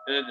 Shalom,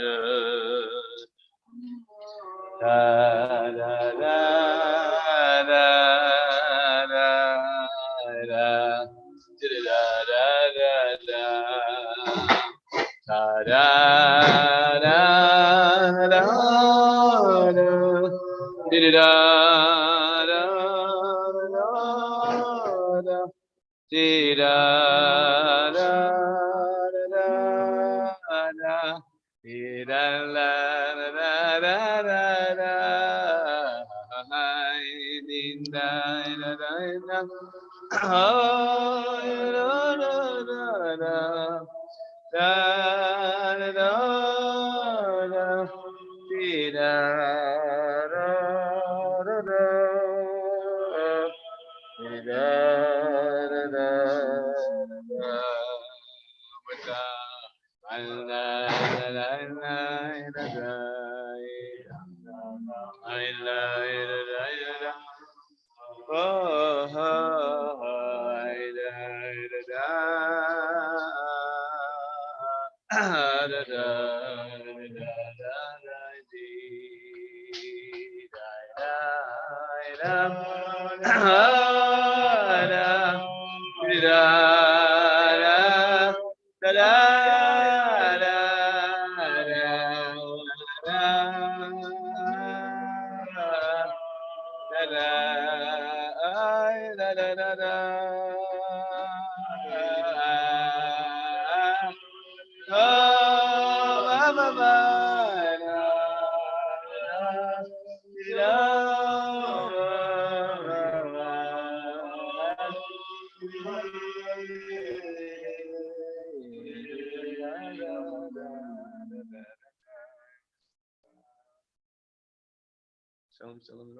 shalom,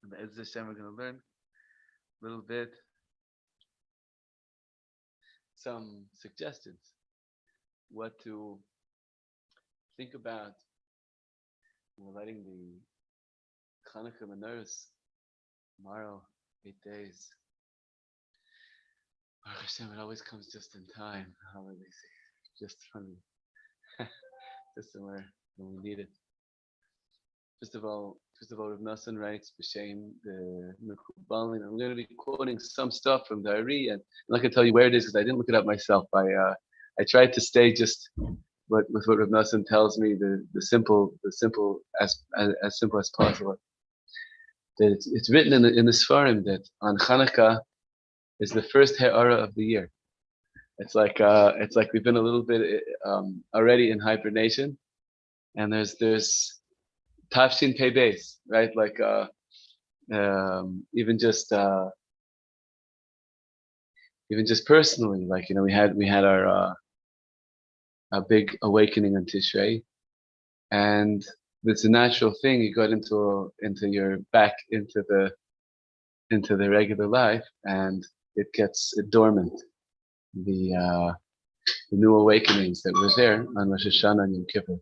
and as Hashem, we're going to learn a little bit, some suggestions, what to think about. We're lighting the Chanukah menorahs tomorrow, 8 days. Baruch Hashem, it always comes just in time. Holiday season, just from just somewhere when we need it. First of all, Reb Nosson writes, "B'shem the Mekubalin." I'm going to be quoting some stuff from the Ari, and I'm not going to tell you where it is because I didn't look it up myself. I tried to stay just with what Reb Nosson tells me, the simple as simple as possible. That it's written in the Sfarim that on Chanukah is the first Ha'ara of the year. It's like we've been a little bit already in hibernation, and there's Tafshin Pei Beis, right? Like even just personally, like we had our a big awakening on Tishrei, and it's a natural thing. You got into your back into the regular life, and it gets dormant. The new awakenings that were there on Rosh Hashanah and Yom Kippur.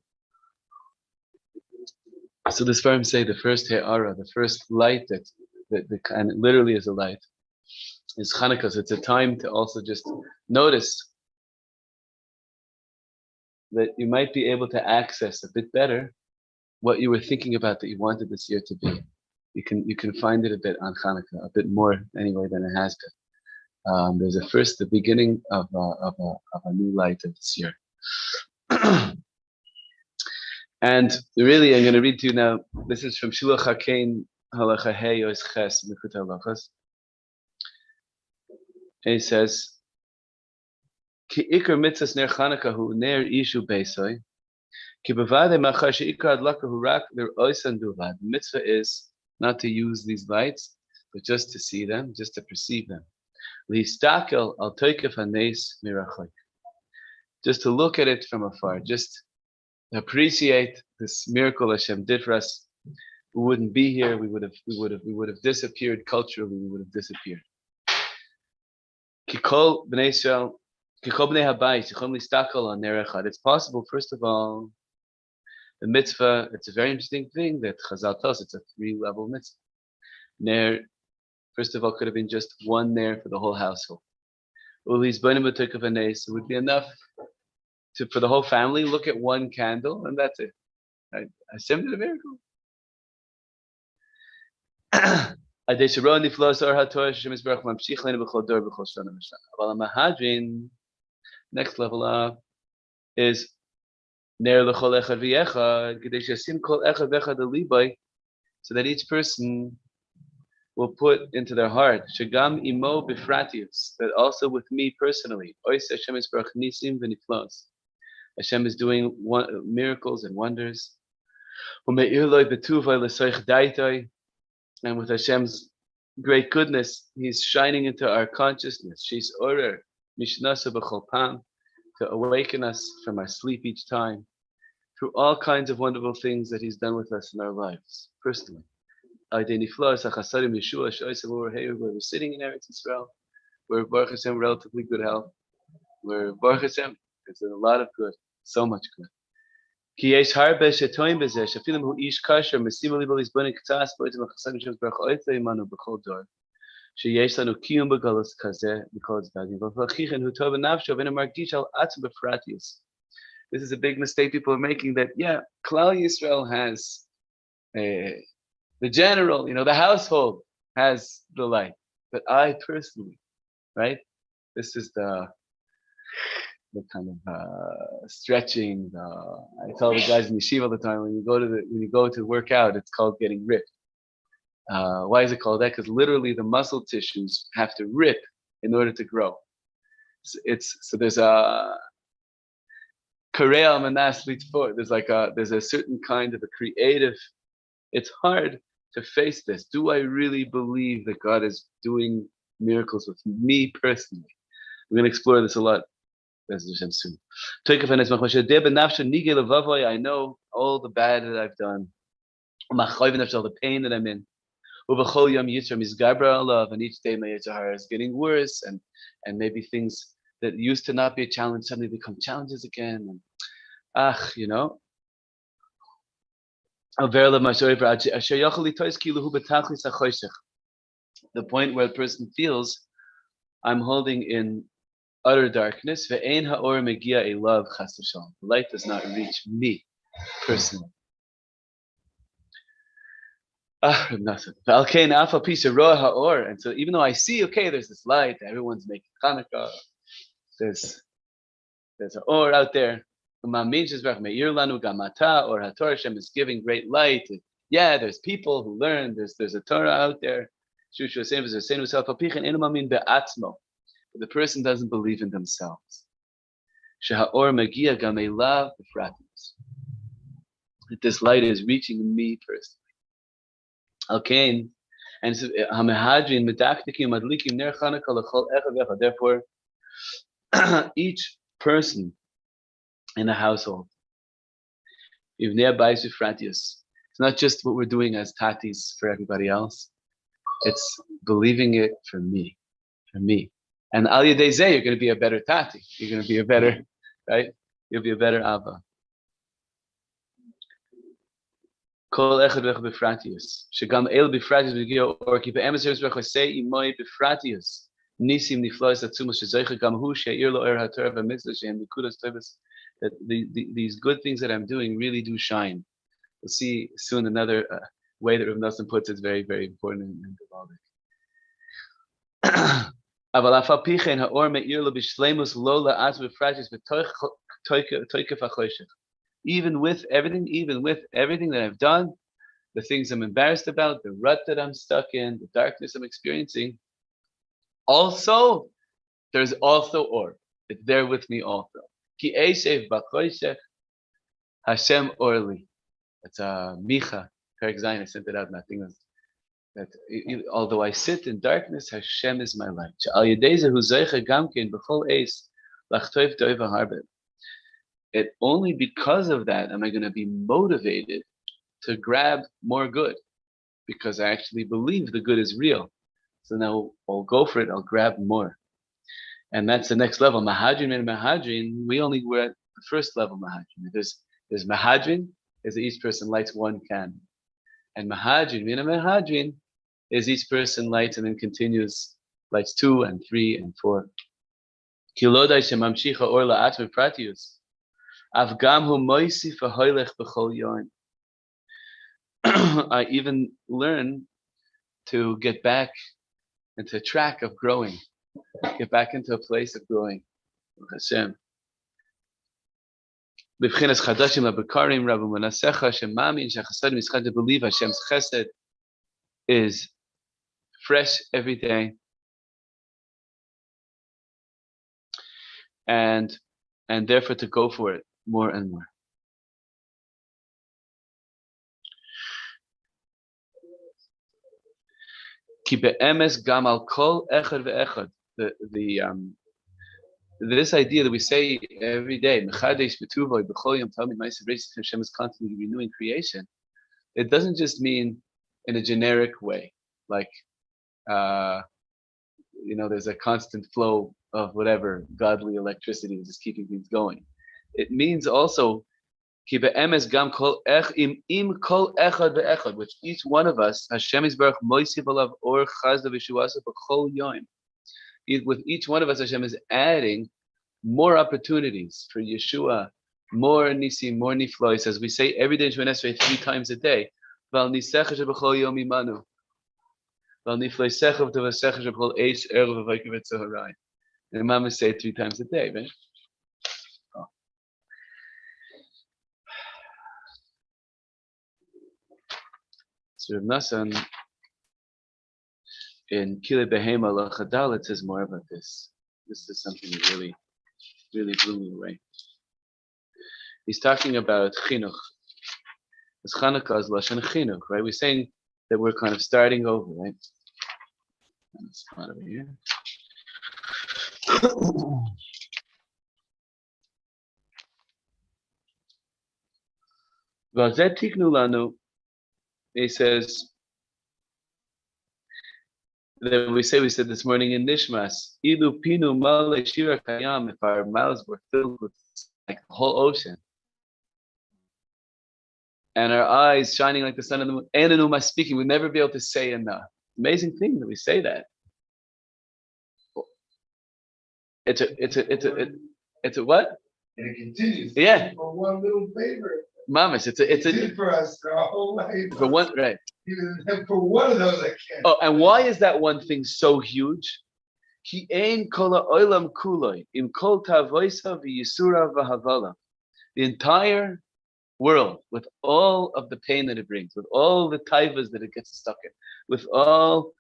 So the Sfarim say the first Ha'ara, the first light that and it literally is a light, is Chanukah. So it's a time to also just notice that you might be able to access a bit better what you were thinking about that you wanted this year to be. You can find it a bit on Chanukah, a bit more anyway than it has been. There's the beginning of a new light of this year. And really, I'm going to read to you now. This is from Shulach HaKein Halacha Hey Yos Ches Mekut Halachas. And he says, Ki ikar mitzvahs ner Chanukah hu ner ishu beisoi. Ki bevade machar sheikar adlaka hu rak ler oisan duvad. The mitzvah is not to use these lights, but just to see them, just to perceive them. Listakel al toikef hanes mirachok. Just to look at it from afar, just appreciate this miracle Hashem did for us. We wouldn't be here. We would have disappeared culturally. We would have disappeared. Kikol bnei Israel, kikol bnei habayis, yichom listakel on ner echad. It's possible, first of all, the mitzvah. It's a very interesting thing that Chazal tells us. It's a 3-level mitzvah. Ner, first of all, could have been just one ner for the whole household. Ulis b'nei b'toikav hanes. It would be enough for the whole family, look at one candle, and that's it. Right? Hashem did a miracle. Next level up is ner lechol echad v'echad, k'dei sheyasim kol echad v'echad alibai, so that each person will put into their heart, shagam imo bifratius, that also with me personally, ois Hashem yisbarach nisim v'niflos. Hashem is doing miracles and wonders. Ume'ir loi betuvai l'soich daitai, and with Hashem's great goodness, He's shining into our consciousness. She's orer mishnasa b'chol pam, to awaken us from our sleep each time, through all kinds of wonderful things that He's done with us in our lives, personally. We're sitting in Eretz Yisrael. We're Baruch Hashem, relatively good health. We're Baruch Hashem. There's a lot of good, so much good. שיש לנו קיום בגלוס כזה בכל צדדים, ולכן הוא טוב בנפשו ואינו מרגיש על עצמו בפרטיוס. This is a big mistake people are making, that, yeah, Klal Yisrael has, the general, the household has the light, but I personally, right? This is the kind of stretching. I tell the guys in yeshiva all the time, when you go to work out, it's called getting ripped. Why is it called that? Because literally the muscle tissues have to rip in order to grow. So there's a there's a certain kind of a creative. It's hard to face this. Do I really believe that God is doing miracles with me personally? We're going to explore this a lot soon. I know all the bad that I've done, all the pain that I'm in. And each day my Yitzhar is getting worse, and maybe things that used to not be a challenge suddenly become challenges again. And the point where a person feels, I'm holding in utter darkness. The light does not reach me personally. And so even though I see, okay, there's this light, everyone's making Hanukkah, there's an or out there, or Hashem is giving great light. Yeah, there's people who learn, there's a Torah out there. But the person doesn't believe in themselves. That this light is reaching me personally. Okay, and therefore, each person in a household, it's not just what we're doing as tatis for everybody else. It's believing it for me. And al yedei zeh, you're going to be a better tati. You're going to be a better, right? You'll be a better abba. Kol echad v'echad b'fratius. Shegam el b'fratius v'gio or ki be'emes yeres v'chosei imoi b'fratius. Nisim niflois atzumos shezoicha gam hu she'ir lo er haTorah v'mitzvah she'em nikudas tovas. That these good things that I'm doing really do shine. We'll see soon another way that Reb Nosson puts it, very, very important and Gavaldic. Aval afal pichen ha'or me'ir lo b'shleimus lo la'atz b'fratius v'toikef ha'choshech. Even with everything that I've done, the things I'm embarrassed about, the rut that I'm stuck in, the darkness I'm experiencing, also, there's also or. It's there with me also. Ki eishev b'choshech Hashem orli. That's Micha, Perek Zayin. I sent it out, and I think that although I sit in darkness, Hashem is my light. She'al yedei zehu zeicha gamkein b'chol eis lachtoiv toiva harbe. It only because of that am I going to be motivated to grab more good, because I actually believe the good is real. So now I'll go for it. I'll grab more, and that's the next level. Mahadrin and Mahadrin. We're at the first level. Mahadrin. There's Mahadrin is that each person lights one candle, and Mahadrin is each person lights and then continues, lights 2 and 3 and 4. Kilodai shemamshicha or la'at v'pratius. I even learn to get back into a track of growing, get back into a place of growing. Hashem. To believe Hashem's chesed is fresh every day, and therefore to go for it more and more. This idea that we say every day, Hashem is constantly renewing creation. It doesn't just mean in a generic way, like there's a constant flow of whatever godly electricity just keeping things going. It means also which each one of us, Hashem is baruch moisiv alav or chazda v'shuasa b'chol yom. With each one of us, Hashem is adding more opportunities for Yeshua, more nisim, more niflois, as we say every day in Shemon Esrei 3 times a day. Val nisecha sheb'chol yom imanu. Val nifloisecha v'tovasecha sheb'chol eish erev v'vaykim v'tzoharai. And Mama say it 3 times a day, right? Oh. So Reb Nassan in Kile Behema Lachadal, it says more about this. This is something that really blew me away. He's talking about chinuch. Because Chanukah is Lashon chinuch, right? We're saying that we're kind of starting over, right? Let's come over here. Vazet tiknu lanu. He says that we said this morning in Nishmas, Ilu pinu male shira kayam, if our mouths were filled with like the whole ocean, and our eyes shining like the sun and the moon, Enanuma speaking, we'd never be able to say enough. Amazing thing that we say that. It's a what? And it continues. Yeah. For one little favor. Mamas, it's did for us our whole life. For one, right? Even for one of those, I can't. Oh, and why is that one thing so huge? Ki ein kol ha'olam kuloi im kol tavoisa v'yisura v'havala. The entire world, with all of the pain that it brings, with all the taivas that it gets stuck in, with all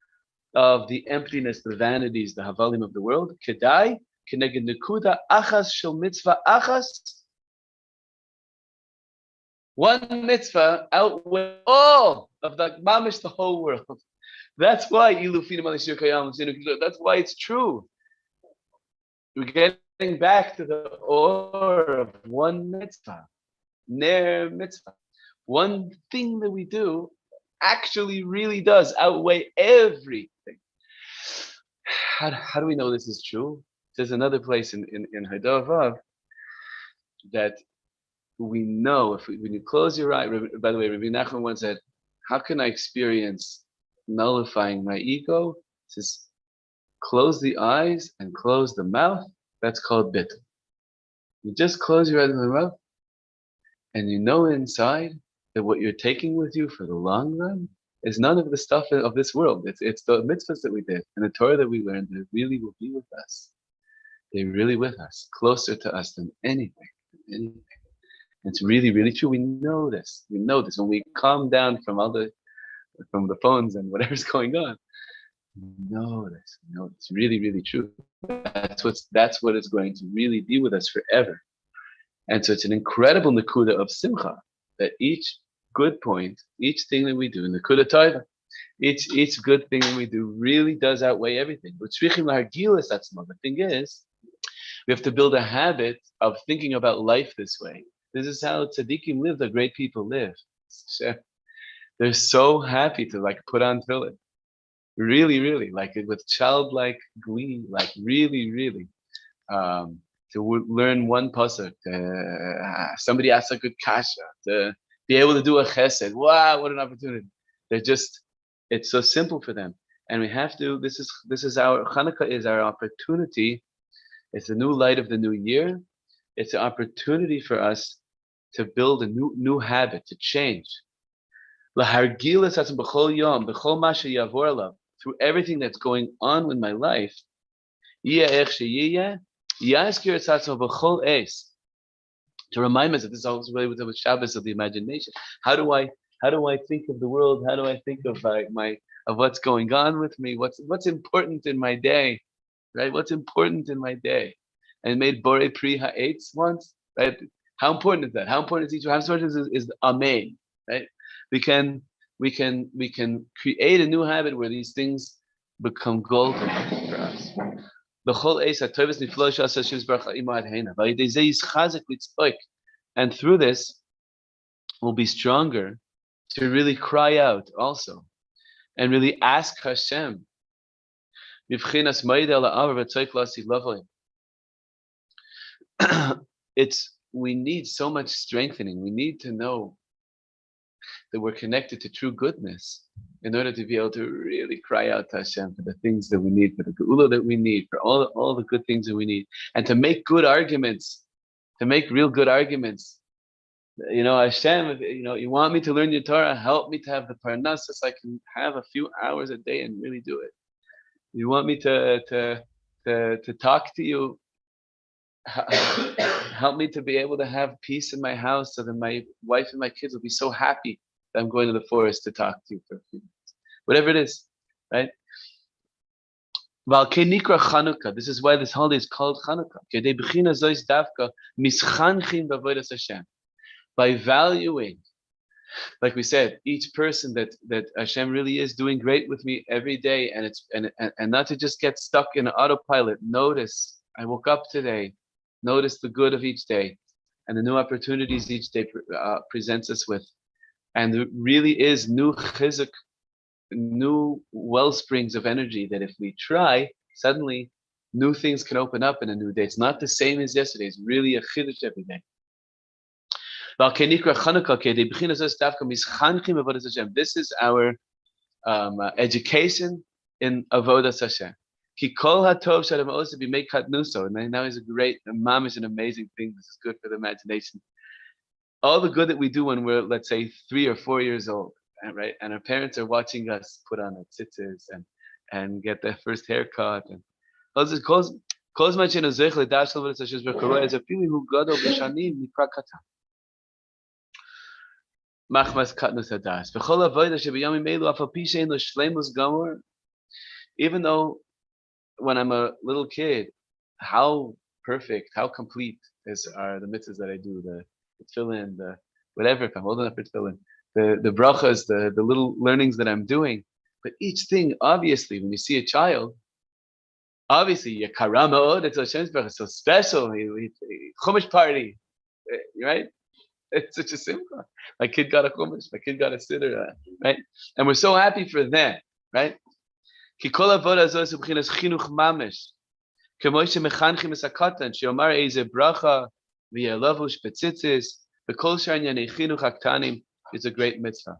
of the emptiness, the vanities, the havalim of the world, kedai keneged nekuda achas shel mitzvah achas. One mitzvah outweighs all of the mamish, the whole world. That's why that's why it's true. We're getting back to the order of one mitzvah, ner mitzvah. One thing that we do actually really does outweigh everything. How do we know this is true? There's another place in Hadav that we know when you close your eye. By the way, Rabbi Nachman once said, "How can I experience nullifying my ego?" He says, "Close the eyes and close the mouth. That's called bittul. You just close your eyes and the mouth, and you know inside that what you're taking with you for the long run is none of the stuff of this world. It's the mitzvahs that we did and the Torah that we learned that really will be with us. They're really with us, closer to us than anything. It's really, really true. We know this. We know this. When we calm down from the phones and whatever's going on, we know this. We know it's really, really true. That's what is going to really be with us forever. And so it's an incredible nakuda of simcha that each good point, each thing that we do, nakuda taiva, each good thing that we do really does outweigh everything. But the thing is, we have to build a habit of thinking about life this way. This is how tzaddikim live, the great people live. They're so happy to put on tefillin. Really, really, with childlike glee, really, really. To learn one pasuk, somebody asks a good kasha, to be able to do a chesed. Wow, what an opportunity. It's so simple for them. And we have to, this is our, Chanukah is our opportunity. It's the new light of the new year It's an opportunity for us to build a new habit, to change. Through everything that's going on in my life, to remind us that this is also really with the Shabbos of the imagination. How do I think of the world? How do I think of of what's going on with me? What's important in my day, right? What's important in my day? And made Borei Pri Ha'etz once, right? How important is that? How important is each? How important is the Amen, right? We can create a new habit where these things become golden for us. And through this, we'll be stronger to really cry out also and really ask Hashem. We need so much strengthening. We need to know that we're connected to true goodness in order to be able to really cry out to Hashem for the things that we need, for the geula that we need, for all the good things that we need, and to make good arguments, to make real good arguments. Hashem, you want me to learn your Torah, help me to have the parnassus so I can have a few hours a day and really do it. You want me to talk to you, help me to be able to have peace in my house so that my wife and my kids will be so happy that I'm going to the forest to talk to you for a few minutes. Whatever it is, right? This is why this holiday is called Chanukah. By valuing, like we said, each person that Hashem really is doing great with me every day, and not to just get stuck in an autopilot. Notice, I woke up today. Notice the good of each day, and the new opportunities each day presents us with, and there really is new chizuk, new well springs of energy that if we try, suddenly new things can open up in a new day. It's not the same as yesterday. It's really a chiddush every day. This is our education in avodas Hashem. And now is a great, mom is an amazing thing. This is good for the imagination. All the good that we do when we're, let's say, 3 or 4 years old, right? And our parents are watching us put on our tzitzis and get their first haircut. And as a feeling who gadol b'shanim nikra katan. Even though when I'm a little kid, how perfect, how complete are the mitzvahs that I do, the tefillin, the whatever, if I'm old enough for tefillin, the brachas, the little learnings that I'm doing. But each thing, obviously, when you see a child, obviously, yakarama, it's Hashem's bracha, so special, chumash party, right? It's such a simcha. My kid got a chumash. My kid got a siddur, right? And we're so happy for them, right? Ki kol avoda zos b'chinas chinuch mamish. K'moishe mechanchim es hakatan sheomar eize bracha v'yelavush betzitzis v'kol shar inyanei chinuch haktanim is a great mitzvah.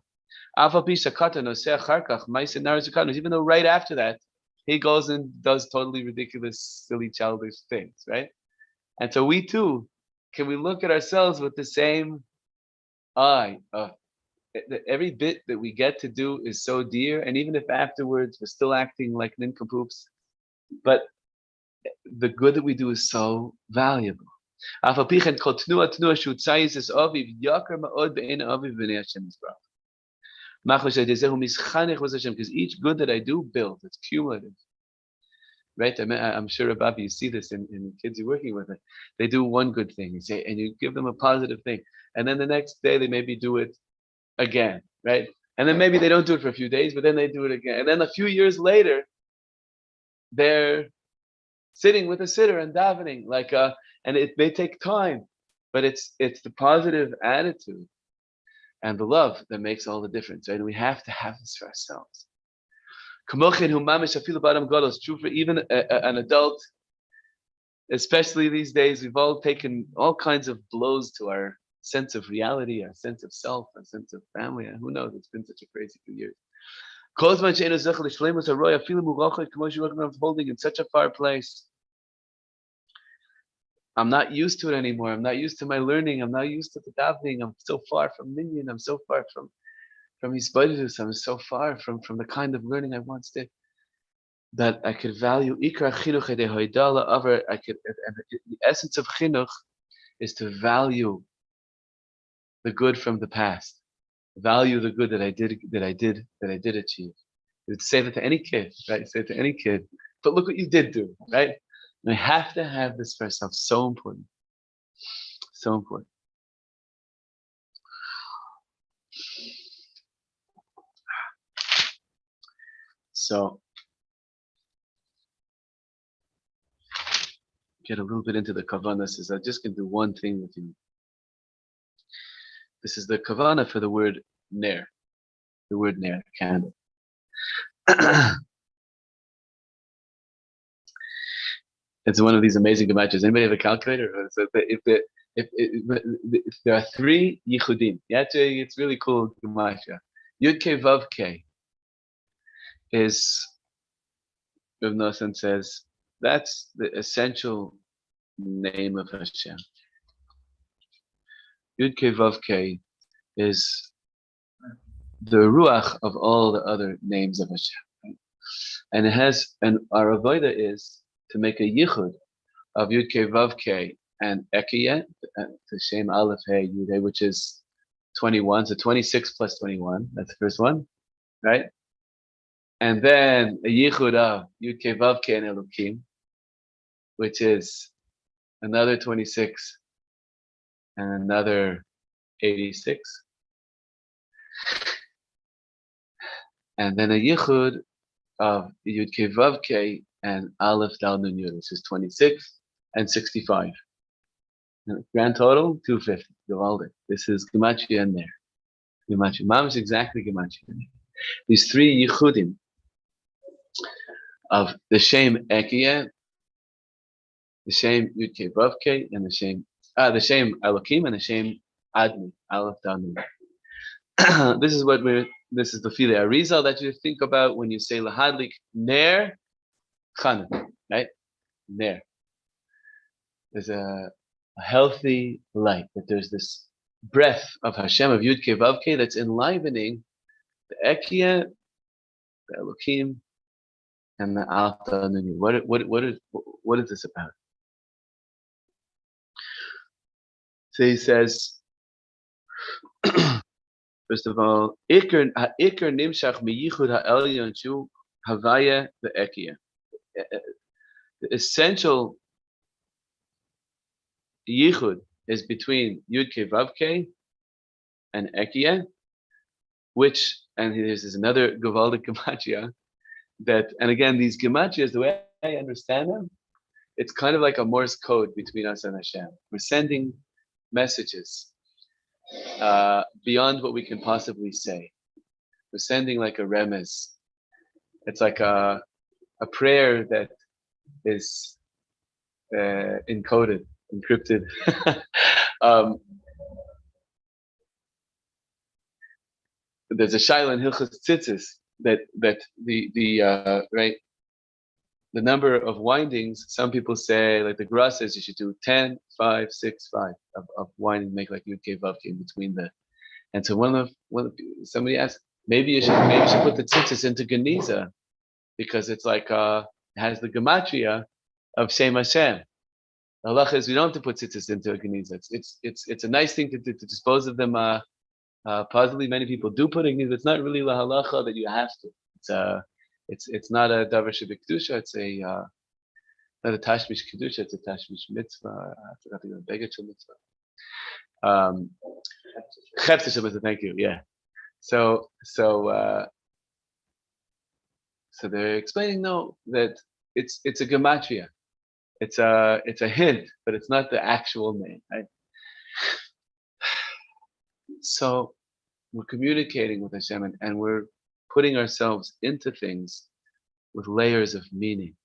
Aval pi shakatan oseh acharkach ma'aseh naros ukadnos. Even though right after that he goes and does totally ridiculous, silly, childish things, right? And so we too. Can we look at ourselves with the same eye of every bit that we get to do is so dear, and even if afterwards we're still acting like nincompoops, but the good that we do is so valuable. Because each good that I do builds, it's cumulative. Right, I'm sure, Rabbi, you see this in kids you're working with. They do one good thing, and you give them a positive thing, and then the next day they maybe do it again, right? And then maybe they don't do it for a few days, but then they do it again, and then a few years later, they're sitting with a siddur and davening, and it may take time, but it's the positive attitude and the love that makes all the difference, right? And we have to have this for ourselves. It's true for even an adult, especially these days. We've all taken all kinds of blows to our sense of reality, our sense of self, our sense of family, and who knows, it's been such a crazy few years. Holding in such a far place. I'm not used to it anymore. I'm not used to my learning. I'm not used to the davening. I'm so far from minyan. I'm so far from hisbodedus. I'm so far from the kind of learning I once did that I could value ikra chinuch edehoidala over. I could, and the essence of chinuch is to value the good from the past, value the good that I did achieve. You'd say that to any kid, right? Say it to any kid. But look what you did do, right? And I have to have this for ourselves. So important. So important. So get a little bit into the kavanah. Says I just can do one thing with you. This is the kavanah for the word ner. The word ner, candle. It's one of these amazing gematries. Anybody have a calculator? So if there are three yichudim, yeah, it's really cool gematria. Yud K Vav K is, Rav Nosson says, that's the essential name of Hashem. Yud K Vav K is the ruach of all the other names of Hashem, right? And it has, and our avodah is to make a yichud of Yud K Vav K and Ekiyeh, the Shem Aleph Hey Yud Hey, which is 21, so 26 plus 21. That's the first one, right? And then a yichud of Yud K Vav K and Elokim, which is another 26 and another 86. And then a yichud of Yud K Vav K and Aleph Dal Nun Yud, which is 26 and 65. And grand total, 250. Givaldic. This is Gematria and there. Gematria. Mam is exactly Gematria. These three yichudim of the Shem Ekiyeh, the Shem Yud K Vav K, and the Shem Elokim, and the Shem Admi, Aleph Dal Nun. This is the Fili Arizal that you think about when you say Lahadlik Ner Chanuk, right? Ner. There's a healthy light, that there's this breath of Hashem, of Yud Ke Vav Ke, that's enlivening the Ekiyah, the Elokim, and the Alta Nuni. What is this about? So he says, first of all, Iker Nimshach Miyichud Ha'elyon Shu Havaya the Ekiyah. The essential yichud is between Yud Ke Vav Ke and Ekiyeh, which, and this is another Gavaldic Gematria, that, and again, these Gematrias, the way I understand them, it's kind of like a Morse code between us and Hashem. We're sending messages beyond what we can possibly say. We're sending like a remez. It's like a prayer that is encoded, encrypted. There's a shaila in Hilchos Tzitzis that the right, the number of windings. Some people say, like the Gra says, you should do 10, 5, 6, 5 of winding, make like Yud Kei Vav Kei in between the. And so somebody asked, maybe you should put the Tzitzis into Geniza, because it's like it has the gematria of Shem Hashem. The halacha is we don't have to put tzitzis into a geniza. It's a nice thing to dispose of them positively. Many people do put a geniza. It's not really la halacha that you have to. It's not a davar shebekdusha. It's not a tashmish kedusha. It's a tashmish mitzvah. I forgot to go begachel mitzvah. Cheptish mitzvah. Thank you. Yeah. So they're explaining that it's a gematria. It's a hint, but it's not the actual name, right? So we're communicating with Hashem, and we're putting ourselves into things with layers of meaning,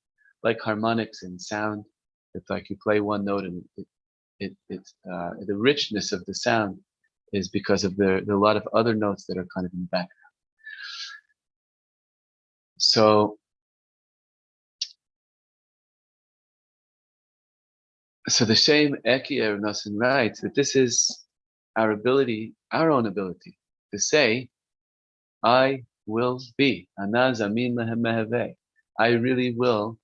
like harmonics and sound. It's like you play one note, and the richness of the sound is because of the lot of other notes that are kind of in the background. So the Shem Ekiya of Nassim writes that this is our ability, our own ability, to say, I will be. Ana zamin lehem meheveh. I really will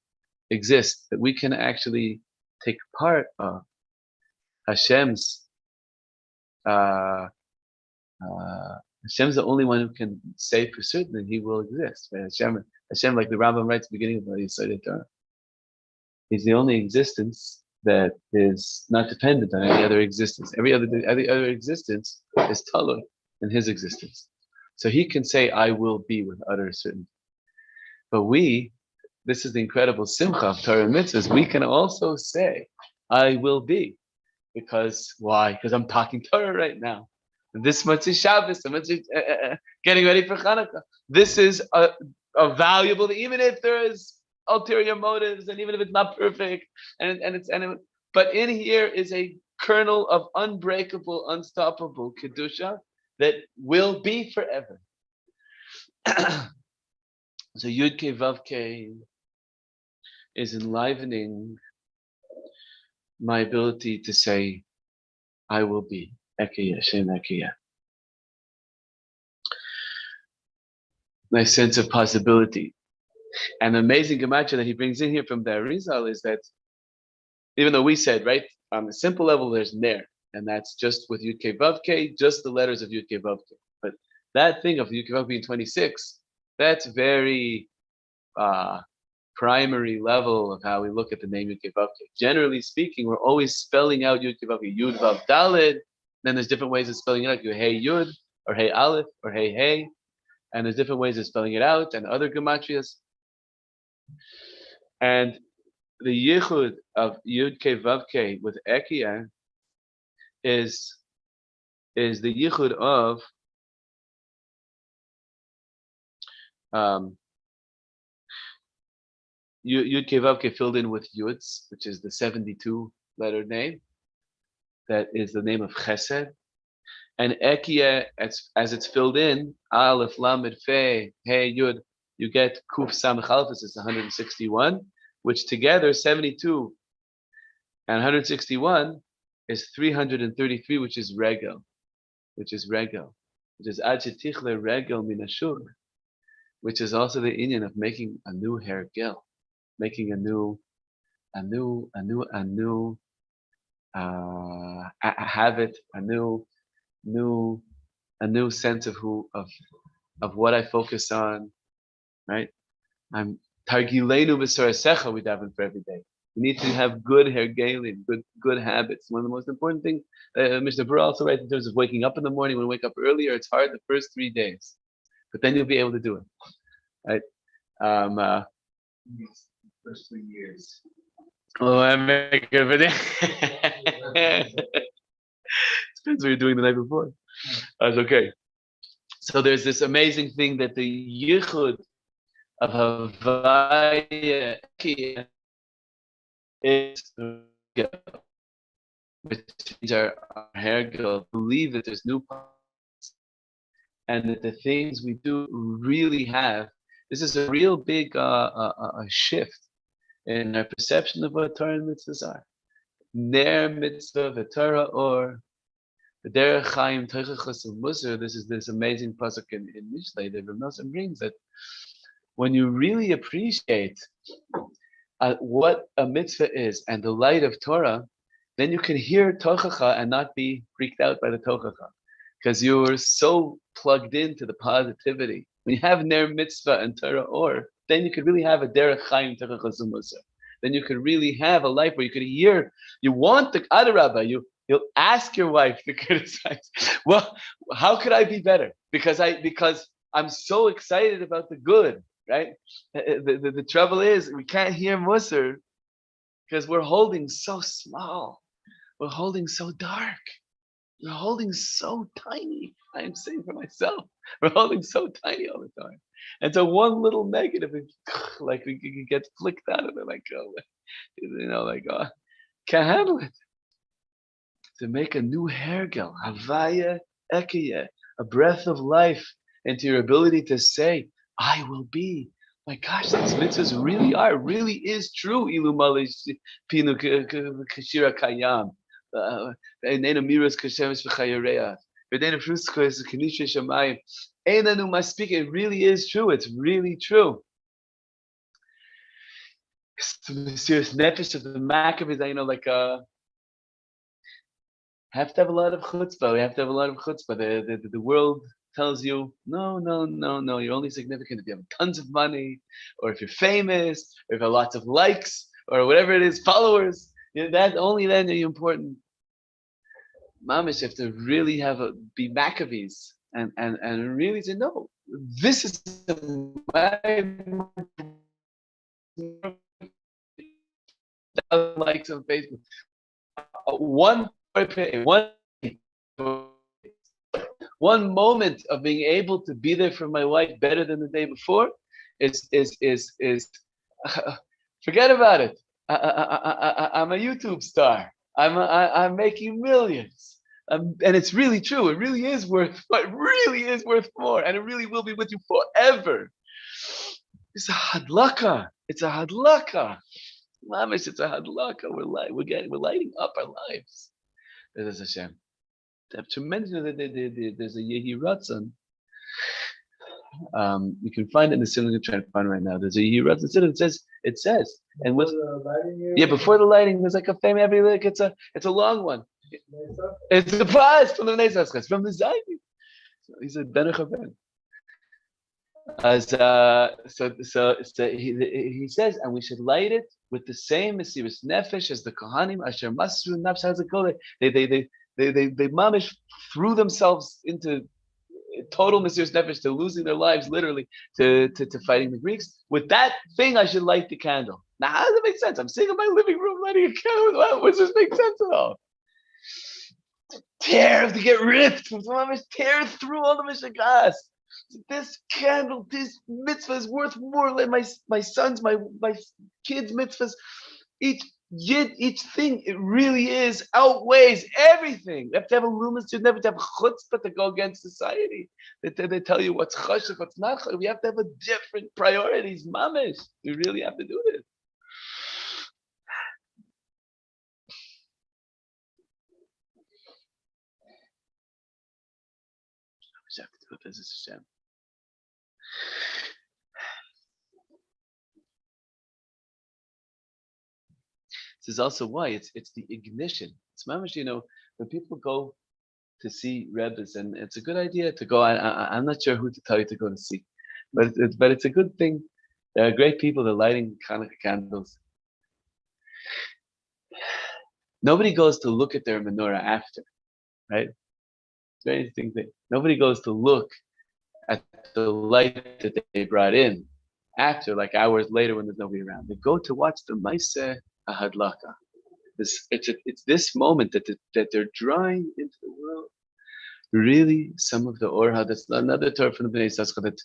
exist. That we can actually take part of Hashem's. Uh, Hashem's the only one who can say for certain that He will exist. Right? Hashem, like the Rambam writes at the beginning of the Yesod Torah, He's the only existence that is not dependent on any other existence. Every other existence is talud in His existence. So He can say, "I will be" with utter certainty. But this is the incredible simcha of Torah and mitzvahs. We can also say, "I will be," because why? Because I'm talking Torah right now. This much is Shabbos. So much is getting ready for Hanukkah. This is a valuable, even if there is ulterior motives, and even if it's not perfect, but in here is a kernel of unbreakable, unstoppable kedusha that will be forever. So Yud Kei Vav Kei is enlivening my ability to say, I will be. Ekeya, Shem Ekeya. My sense of possibility. And the amazing gematria that he brings in here from the Arizal is that even though we said, right, on the simple level, there's Ner, and that's just with Yud Kei Vav Kei, just the letters of Yud Kei Vav Kei. But that thing of Yud Kei Vav being 26, that's very primary level of how we look at the name Yud Kei Vav Kei. Generally speaking, we're always spelling out Yud Kei Vav Kei, Yud Vav Daled. Then there's different ways of spelling it out. You Hey Yud, or Hey Aleph, or Hey Hey. And there's different ways of spelling it out, and other gematrias. And the yichud of Yud Kei Vav Kei with Ekiya is the yichud of Yud Kei Vav Kei filled in with Yuds, which is the 72 letter name. That is the name of Chesed. And Ekiya, as it's filled in, Aleph, Lamed, Fe, Hey, Yud, you get Kuf Samech Aleph, this is 161, which together, 72 and 161 is 333, which is Regel, which is Ad Shetichle Regel Min Ashur, which is also the Inyan of making a new Hergel, making a new habit, a new sense of what I focus on, right? I'm targilenu b'sorasecha, we daven for every day. We need to have good hergelim, good habits. One of the most important things, Mr. Burr also writes in terms of waking up in the morning. When we wake up earlier, it's hard the first 3 days, but then you'll be able to do it, right? First 3 years. Oh, I make it for depends what you're doing the night before. That's okay. So there's this amazing thing that the yichud of Havaya is, which means our hair girl, believe that there's new parts and that the things we do really have. This is a real big shift in our perception of what Torah and mitzvahs are. Ner mitzvah v'Torah or v'derech chaim teichachas u'musar. This is this amazing pasuk in Mishlei that Reb Nosson brings, that when you really appreciate what a mitzvah is and the light of Torah, then you can hear tochacha and not be freaked out by the tochacha, because you're so plugged into the positivity. When you have ner mitzvah and Torah or, then you could really have a derech chaim teichachas u'musar. Then you could really have a life where you could hear, you want the adarabah, you'll ask your wife to criticize. Well, how could I be better? Because I'm so excited about the good, right? The trouble is we can't hear Musar because we're holding so small. We're holding so dark. We're holding so tiny. I'm saying for myself, we're holding so tiny all the time. And so one little negative, like we get flicked out of it, like, oh, can't handle it. To make a new hergel, havaya ekiye, a breath of life into your ability to say, I will be, My gosh, these mitzvahs really is true. Ilu malish pinu kashira kayam. Einena miras kashemesh v'chayareya. V'dena fruskos kanisha shamayim. Einanu my speaking. It really is true. It's really true. The serious nefesh of the Maccabees, like have to have a lot of chutzpah. We have to have a lot of chutzpah. The world tells you, no. You're only significant if you have tons of money, or if you're famous, or if you have lots of likes, or whatever it is, followers. That only then are you important. Mamish, you have to really be Maccabees and really say, no, this is my likes on Facebook. One moment of being able to be there for my wife better than the day before is forget about it. I'm a YouTube star. I'm making millions. And it's really true. It really is worth more, and it really will be with you forever. It's a hadlaka. Mamish, it's a hadlaka. We're lighting up our lives. There's Hashem. They have tremendous. There's a Yehi Ratzon. You can find it in the synagogue. I'm trying to find it right now. There's a Yehi Ratzon. It says, and with before the lighting, there's like a famous. It's a long one. It's the prize from the Neisas. It's from the Zaydi. He's a Ben Chaben. So he says, and we should light it with the same Mesiris Nefesh as the Kohanim Asher Masru Nafsh Hazakol. They mamish threw themselves into total Mesiris Nefesh to losing their lives, literally to fighting the Greeks. With that thing, I should light the candle. Now, how does it make sense? I'm sitting in my living room lighting a candle. What does this make sense at all? To get ripped, tear through all the Mishagas. This candle, this mitzvah is worth more than my sons, my kids' mitzvahs. Each yid, each thing, it really is outweighs everything. You have to have a luminous, you never have chutzpah to go against society. They tell you what's chashuv, what's not chashuv. We have to have a different priorities, mamish. We really have to do this. We have to do it. This is Hashem. This is also why it's the ignition. It's mamish, when people go to see Rebbes, and it's a good idea to go. I'm not sure who to tell you to go to see, but it's a good thing. There are great people that are lighting Hanukkah candles. Nobody goes to look at their menorah after, right? It's a very interesting thing. Nobody goes to look at the light that they brought in after, like hours later when there's nobody around. They go to watch the Maaseh Hadlaka. It's this moment that they're drawing into the world. Really, some of the orha. That's another Torah from the Bnei Yissaschar, that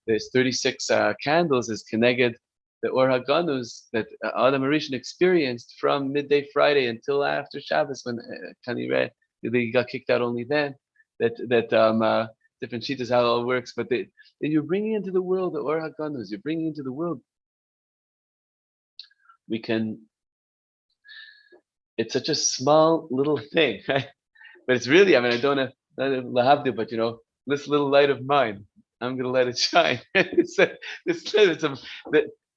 there's 36 candles is connected the orha ganus that Adam Harishon experienced from midday Friday until after Shabbos, when Kanireh they got kicked out only then. Different shitas how it all works, but then you're bringing into the world the orha ganus. You're bringing into the world. It's such a small little thing, right? But it's really, I don't know, but this little light of mine, I'm gonna let it shine.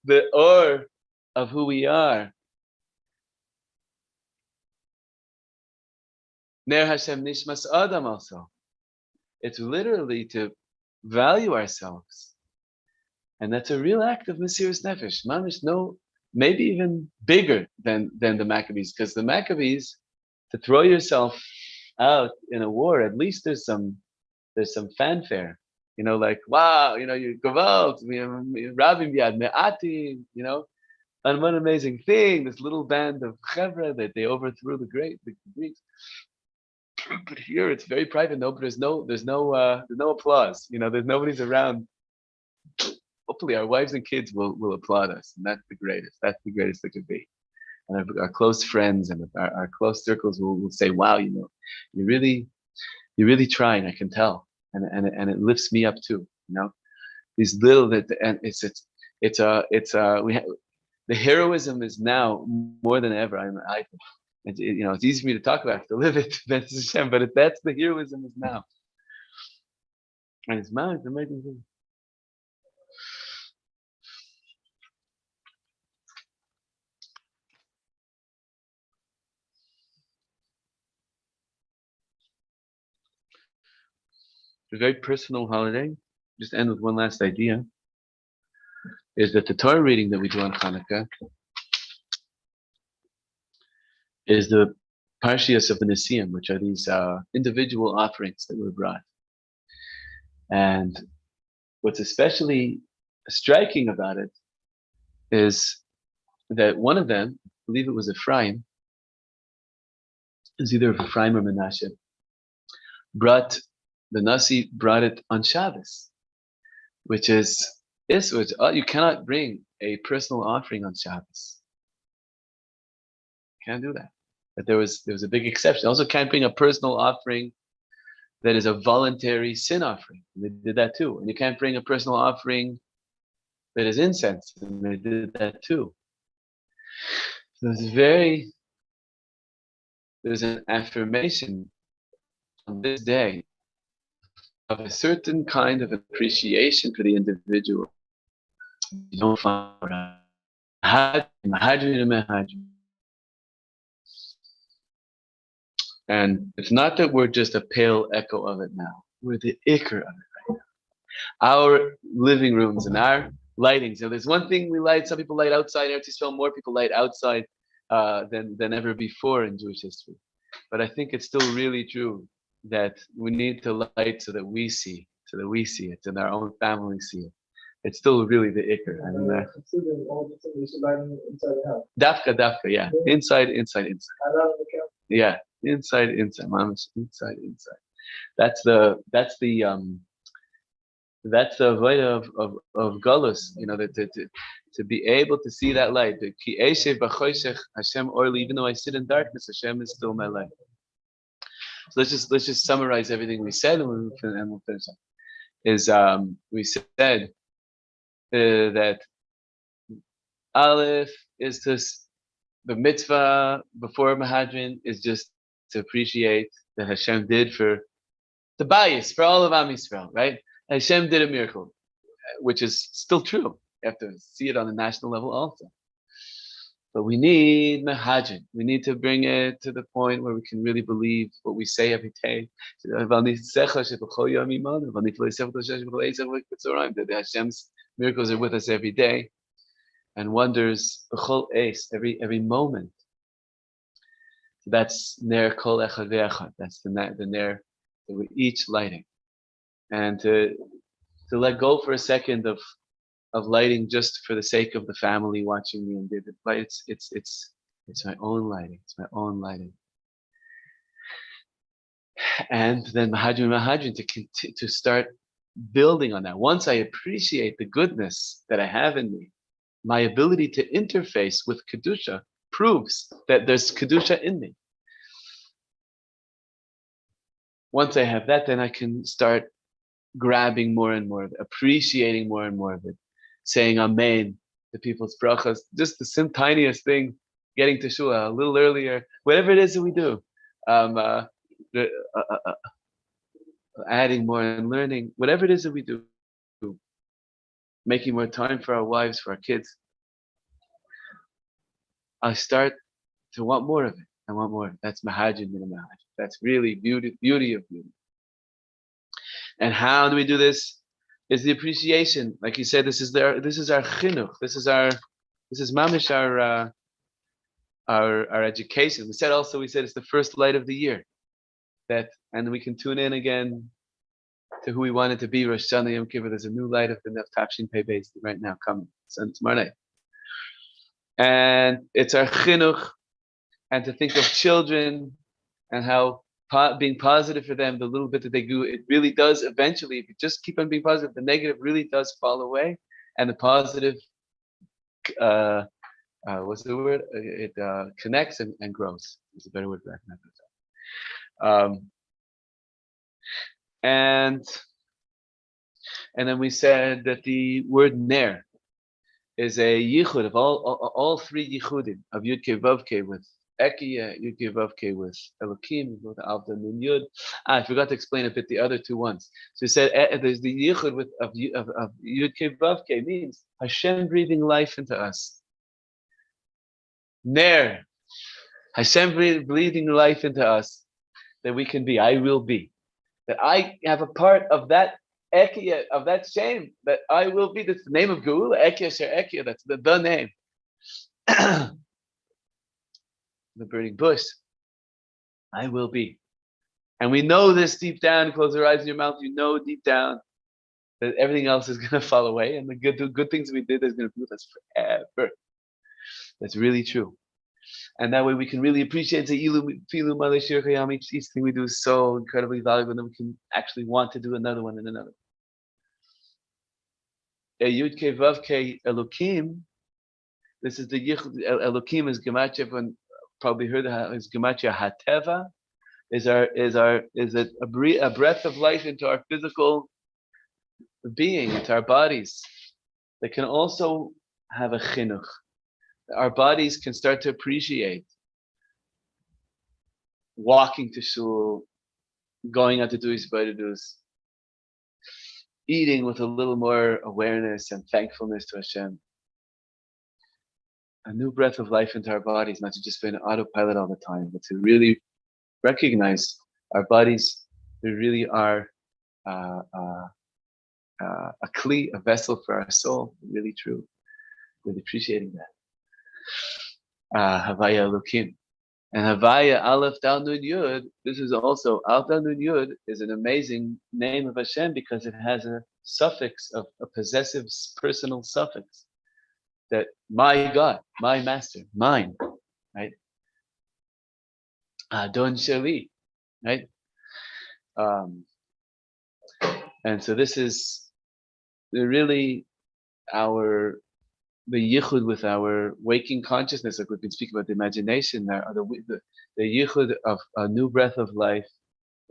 The or of who we are. Ner Hashem Nishmas Adam also. It's literally to value ourselves. And that's a real act of Mesiris Nefesh. Mamish, maybe even bigger than the Maccabees, because the Maccabees, to throw yourself out in a war, at least there's some fanfare, like wow, you Gavalt, Rabim Yad Me'atim, and one amazing thing, this little band of Chevra that they overthrew the Greeks. But here it's very private. There's no applause. There's nobody's around. Hopefully, our wives and kids will applaud us, and that's the greatest. That's the greatest it could be. And our close friends and our close circles will say, "Wow, you're really trying. I can tell." And it lifts me up too. These little and The heroism is now more than ever. It's easy for me to talk about, to live it, but that's the heroism is now. And it's amazing thing. A very personal holiday. Just end with one last idea. Is that the Torah reading that we do on Hanukkah is the Parshias of the Nisim, which are these individual offerings that were brought. And what's especially striking about it is that one of them, I believe it was Ephraim, is either Ephraim or Menashe, the Nasi brought it on Shabbos, which is this, which you cannot bring a personal offering on Shabbos. Can't do that. But there was a big exception. Also can't bring a personal offering that is a voluntary sin offering. They did that too. And you can't bring a personal offering that is incense. And they did that too. So there's an affirmation on this day of a certain kind of appreciation for the individual. You don't find and it's not that we're just a pale echo of it now. We're the ikr of it right now. Our living rooms and our lighting. So there's one thing we light. Some people light outside. Eretz Yisrael, more people light outside than ever before in Jewish history. But I think it's still really true that we need to light so that we see it, and our own family see it. It's still really the ikr. I mean, dafka, yeah. Inside. Yeah, inside, mamash, inside. That's the avodah of galus. To be able to see that light. Ki eshev b'choshech Hashem orli. Even though I sit in darkness, Hashem is still my light. So let's just summarize everything we said, and we'll finish up. We said that Aleph is the mitzvah before Mahadrin is just to appreciate that Hashem did for the bias for all of Am Yisrael, right? Hashem did a miracle, which is still true. You have to see it on a national level also. But we need Mahadrin. We need to bring it to the point where we can really believe what we say every day. That Hashem's miracles are with us every day, and wonders every moment. So that's ner kol echad ve'echad. That's the ner that we're each lighting, and to let go for a second of lighting just for the sake of the family watching me and did it. But it's my own lighting. It's my own lighting. And then Mahadrin to start building on that. Once I appreciate the goodness that I have in me, my ability to interface with Kedusha proves that there's Kedusha in me. Once I have that, then I can start grabbing more and more of it, appreciating more and more of it, saying Amen to people's brachas, just the tiniest thing, getting to shul a little earlier, whatever it is that we do. Adding more and learning, whatever it is that we do, making more time for our wives, for our kids. I start to want more of it. I want more. That's Mahajin min Mahajin. That's really beauty of beauty. And how do we do this? Is the appreciation. Like you said, this is our chinuch. This is mamish our education. We said it's the first light of the year. And we can tune in again to who we wanted to be. Rosh Hashanah Yom Kippur. There's a new light of the Tafshin Pei Beis right now coming. It's tomorrow night. And it's our chinuch, and to think of children and how being positive for them, the little bit that they do, it really does eventually, if you just keep on being positive, the negative really does fall away, and the positive, what's the word? It connects and grows. Is a better word for that. And then we said that the word ner is a yichud of all three yichudim of Yud-Kei Vav-Kei with Ekia, Yud-Kei Vav-Kei with Elokim, with Alta Nun Yud. I forgot to explain a bit the other two ones. So he said there's the yichud of Yud-Kei Vav-Kei means Hashem breathing life into us. Ner, Hashem breathing life into us, that we can be, I will be. That I have a part of that Ekia, of that shame, that I will be. That's the name of Geula, Ekia Sher Ekia, that's the name. The burning bush, I will be. And we know this deep down, close your eyes and your mouth, you know deep down that everything else is going to fall away, and the good things we did is going to be with us forever. That's really true. And that way we can really appreciate the each thing we do is so incredibly valuable, and then we can actually want to do another one and another. Yud-Kei Vav-Kei Elokim, this is the Yichud. Elokim is Gematria, everyone probably heard that, is Gematria Hateva, is a breath of life into our physical being, into our bodies, that can also have a chinuch. Our bodies can start to appreciate walking to shul, going out to do Yisbodedus, eating with a little more awareness and thankfulness to Hashem. A new breath of life into our bodies, not to just be an autopilot all the time, but to really recognize our bodies, they really are a kli, a vessel for our soul. Really true. Really appreciating that. Havaya Elokim. And Havaya Aleph Dal Nun Yud, this is also, Aleph Dal Nun Yud is an amazing name of Hashem because it has a suffix, of a possessive personal suffix. That my God, my master, mine, right? Adon Sheli, right? And so this is really the yichud with our waking consciousness, like we've been speaking about the imagination, the yichud of a new breath of life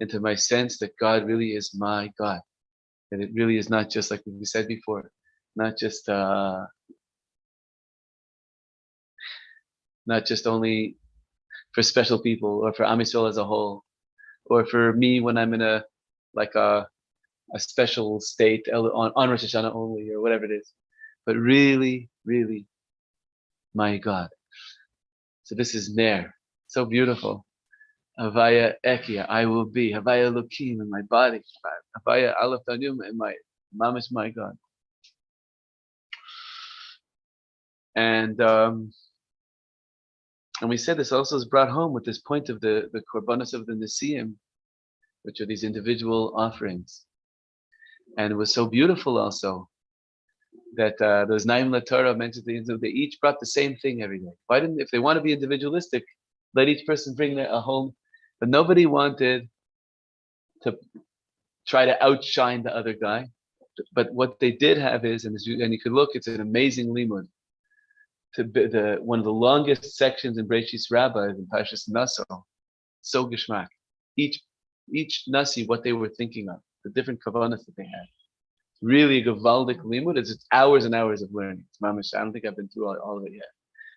into my sense that God really is my God. That it really is not just, like we said before, not just only for special people or for Am Yisrael as a whole, or for me when I'm in a special state on Rosh Hashanah only, or whatever it is, but really, really, my God. So this is Ner, so beautiful. Havaya Ekia, I will be. Havaya Elokim, in my body. Havaya Aleph Danyum, in my mamish, my God. And we said this also is brought home with this point of the korbanos of the Nesiim, which are these individual offerings. And it was so beautiful also that those Naim LaTorah mentioned they each brought the same thing every day. Why didn't, if they want to be individualistic, let each person bring a home, but nobody wanted to try to outshine the other guy. But what they did have is, and you could look, it's an amazing limud. One of the longest sections in Breishis Rabbah is in Parshas Naso. So geshmak. Each nasi, what they were thinking of, the different kavanas that they had. Really a gavaldik limud. It's hours and hours of learning. It's mamish. I don't think I've been through all of it yet.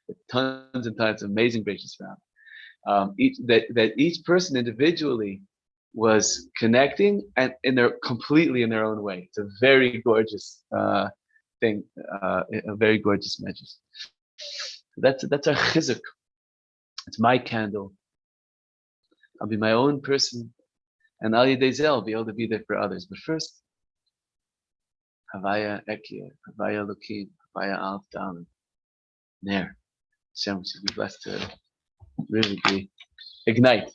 But tons and tons of amazing Breishis Rabbah. Each person individually was connecting and completely in their own way. It's a very gorgeous thing, a very gorgeous message. That's our chizuk. It's my candle. I'll be my own person, and Al Yedei Zeh I'll be able to be there for others. But first, Havaya Ekia, Havaya Elokim, Havaya Alf Dalim, Ner. Hashem should be blessed to really be ignite.